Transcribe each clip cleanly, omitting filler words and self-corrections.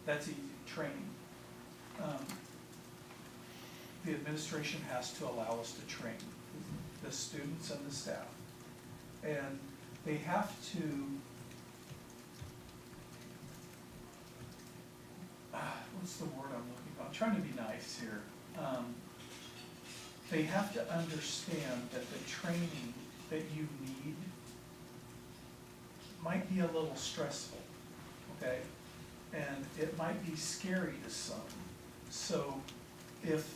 that's easy, training. The administration has to allow us to train the students and the staff. And they have to, what's the word I'm looking for? I'm trying to be nice here. They have to understand that the training that you need might be a little stressful, okay? And it might be scary to some. So if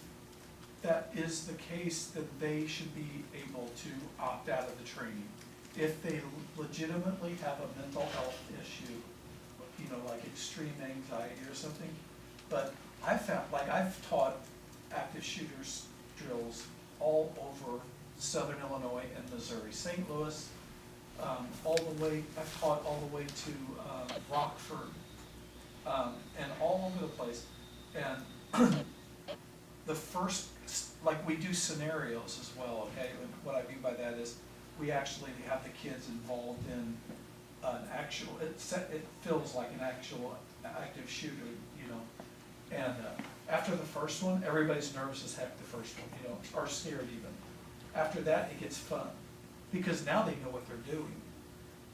that is the case, then they should be able to opt out of the training. If they legitimately have a mental health issue, you know, like extreme anxiety or something. But I found, like I've taught active shooters drills all over Southern Illinois and Missouri, St. Louis, all the way, I've taught all the way to Rockford, and all over the place. And the first, like we do scenarios as well, okay? And what I mean by that is we actually have the kids involved in an actual, it feels like an actual active shooter, you know. And after the first one, everybody's nervous as heck the first one, you know, or scared even. After that, it gets fun, because now they know what they're doing.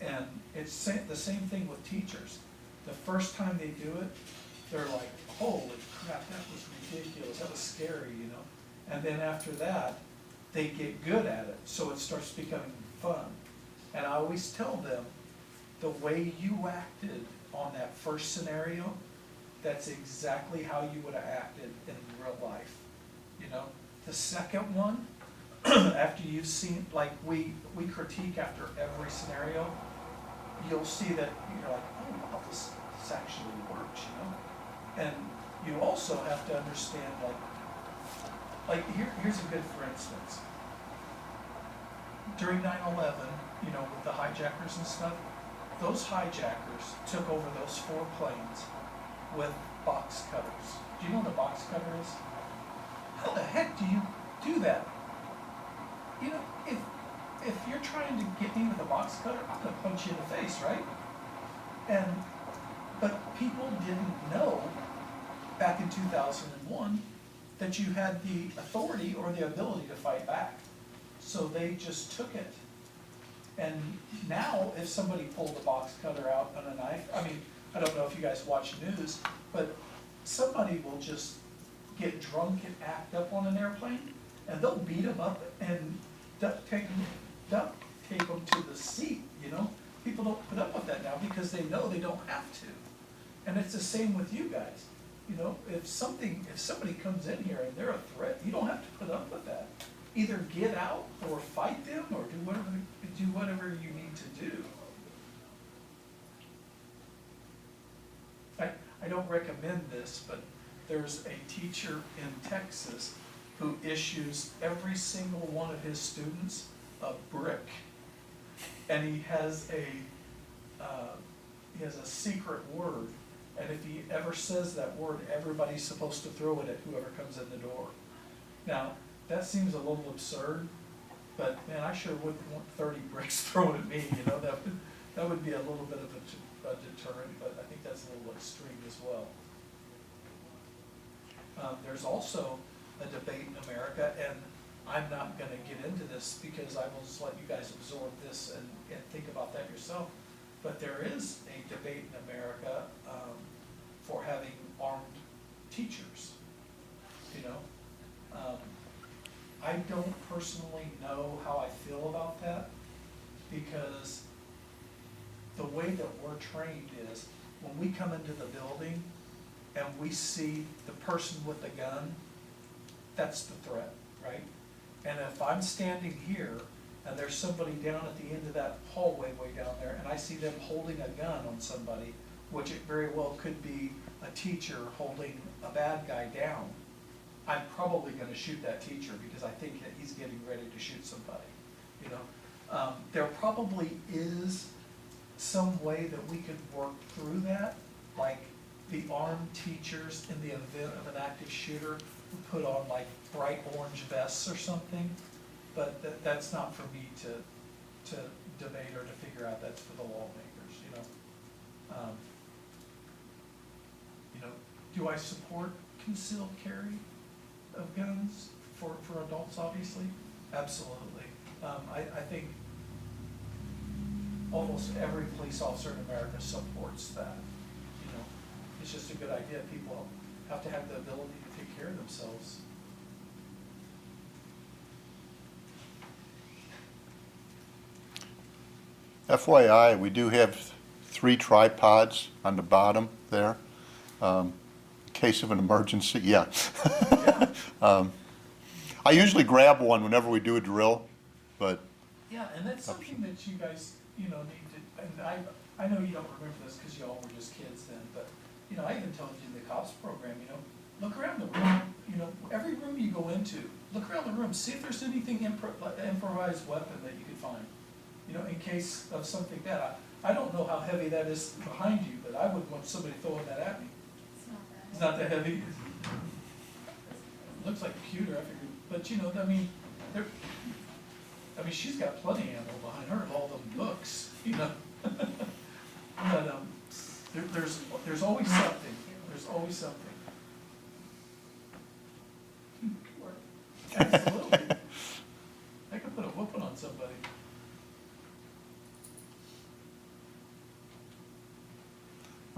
And it's the same thing with teachers. The first time they do it, they're like, holy crap, that was ridiculous, that was scary, you know. And then after that, they get good at it, so it starts becoming fun. And I always tell them, the way you acted on that first scenario, that's exactly how you would have acted in real life, you know. The second one, after you've seen, like we critique after every scenario, you'll see that you're like, oh wow, this actually works, you know. And you also have to understand, here's a good for instance. During 9/11, you know, with the hijackers and stuff, those hijackers took over those 4 planes with box cutters. Do you know what a box cutter is? How the heck do you do that? You know, if you're trying to get me with a box cutter, I'm gonna punch you in the face, right? But people didn't know back in 2001 that you had the authority or the ability to fight back. So they just took it. And now if somebody pulled a box cutter out on a knife, I mean, I don't know if you guys watch news, but somebody will just get drunk and act up on an airplane, and they'll beat them up and duct tape them to the seat, you know? People don't put up with that now because they know they don't have to. And it's the same with you guys. You know, if somebody comes in here and they're a threat, you don't have to put up with that. Either get out or fight them or do whatever you need to do. I don't recommend this, but there's a teacher in Texas who issues every single one of his students a brick, and he has a secret word, and if he ever says that word, everybody's supposed to throw it at whoever comes in the door. Now that seems a little absurd, but man, I sure wouldn't want 30 bricks thrown at me. You know, that would be a little bit of a deterrent, but I think that's a little extreme as well. There's also a debate in America, and I'm not going to get into this because I will just let you guys absorb this and think about that yourself. But there is a debate in America for having armed teachers, you know. I don't personally know how I feel about that, because the way that we're trained is when we come into the building and we see the person with the gun, that's the threat, right? And if I'm standing here and there's somebody down at the end of that hallway way down there and I see them holding a gun on somebody, which it very well could be a teacher holding a bad guy down, I'm probably going to shoot that teacher because I think that he's getting ready to shoot somebody, you know. There probably is some way that we could work through that, like the armed teachers in the event of an active shooter who put on like bright orange vests or something, but that's not for me to debate or to figure out. That's for the lawmakers, you know. you know, do I support concealed carry of guns for adults, obviously? Absolutely. I think almost every police officer in America supports that. You know, it's just a good idea. People have to have the ability to take care of themselves. FYI, we do have 3 tripods on the bottom there, in case of an emergency, yeah. I usually grab one whenever we do a drill, but. Yeah, and that's something that you guys, you know, need to, and I know you don't remember this because you all were just kids then, but, you know, I even told you in the cops program, you know, look around the room, you know, every room you go into, look around the room, see if there's anything improvised weapon that you can find. You know, in case of something that, I don't know how heavy that is behind you, but I wouldn't want somebody throwing that at me. It's not that heavy. It looks like a pewter, I figured, but you know, I mean, she's got plenty of ammo behind her, all them books, you know. But there's always something. There's always something. Absolutely. I could put a whooping on somebody.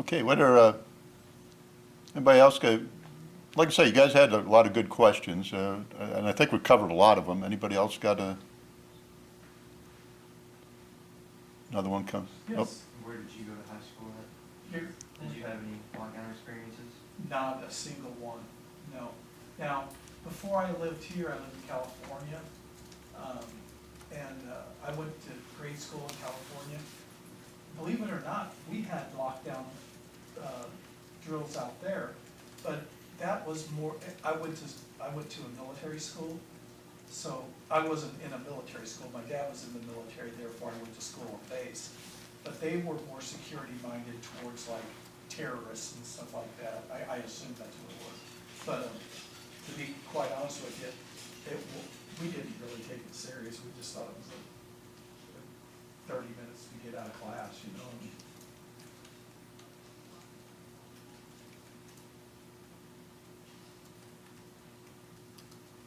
Okay, what are, anybody else got, like I say, you guys had a lot of good questions, and I think we covered a lot of them. Anybody else got another one come? Yes. Where did you go to high school at? Here. Did you have any lockdown experiences? Not a single one, no. Now, before I lived here, I lived in California, and I went to grade school in California. Believe it or not, we had lockdown drills out there, but that was more, I went to a military school, so I wasn't in a military school. My dad was in the military, therefore I went to school on base. But they were more security minded towards like terrorists and stuff like that. I assume that's what it was. But to be quite honest with you, we didn't really take it serious. We just thought it was like 30 minutes to get out of class, you know.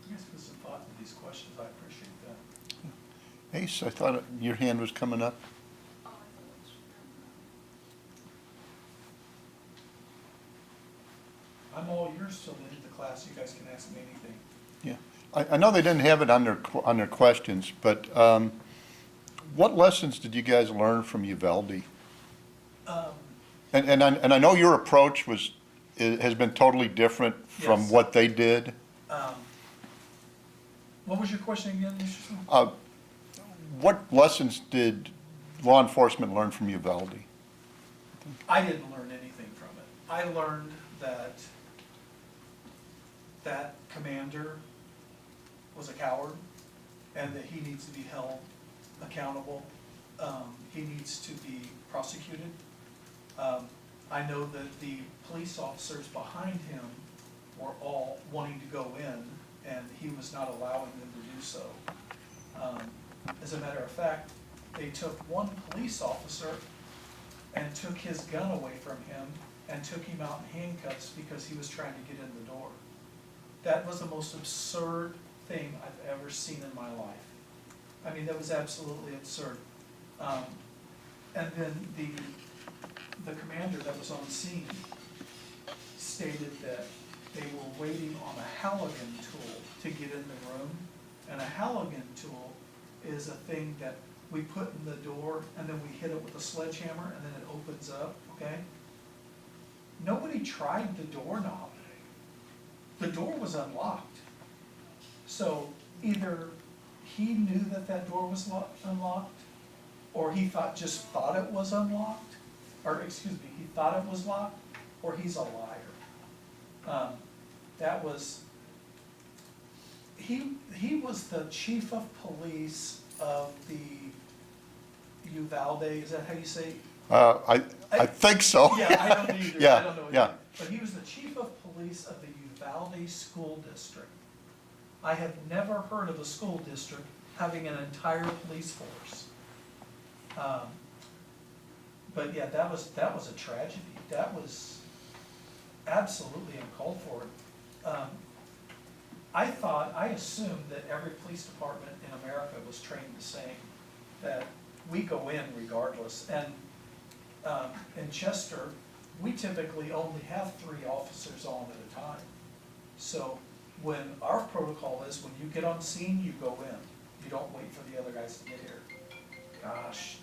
You guys put some thought into these questions. I appreciate that. Ace, I thought your hand was coming up. I'm all yours till the end of the class. You guys can ask me anything. Yeah, I know they didn't have it on their questions, but what lessons did you guys learn from Uvalde? And I know your approach has been totally different from Yes. what they did. What was your question again, Mr. Smith? What lessons did law enforcement learn from Uvalde? I didn't learn anything from it. I learned that that commander was a coward and that he needs to be held accountable. He needs to be prosecuted. I know that the police officers behind him were all wanting to go in, and he was not allowing them to do so. As a matter of fact, they took one police officer and took his gun away from him and took him out in handcuffs because he was trying to get in the door. That was the most absurd thing I've ever seen in my life. I mean, that was absolutely absurd. And then the commander that was on scene stated that they were waiting on a Halligan tool to get in the room. And a Halligan tool is a thing that we put in the door and then we hit it with a sledgehammer and then it opens up, okay? Nobody tried the doorknob. The door was unlocked. So either he knew that that door was unlocked, or he just thought it was unlocked, or excuse me, he thought it was locked, or he's a liar. That was, he was the chief of police of the Uvalde, is that how you say? I think so. Yeah, I don't either. Yeah, I don't know yeah. either. But he was the chief of police of the Uvalde School District. I have never heard of a school district having an entire police force. But yeah, that was a tragedy. That was absolutely uncalled for. I assumed that every police department in America was trained the same, that we go in regardless. And in Chester, we typically only have 3 officers on at a time. So when our protocol is, when you get on scene, you go in. You don't wait for the other guys to get here. Gosh,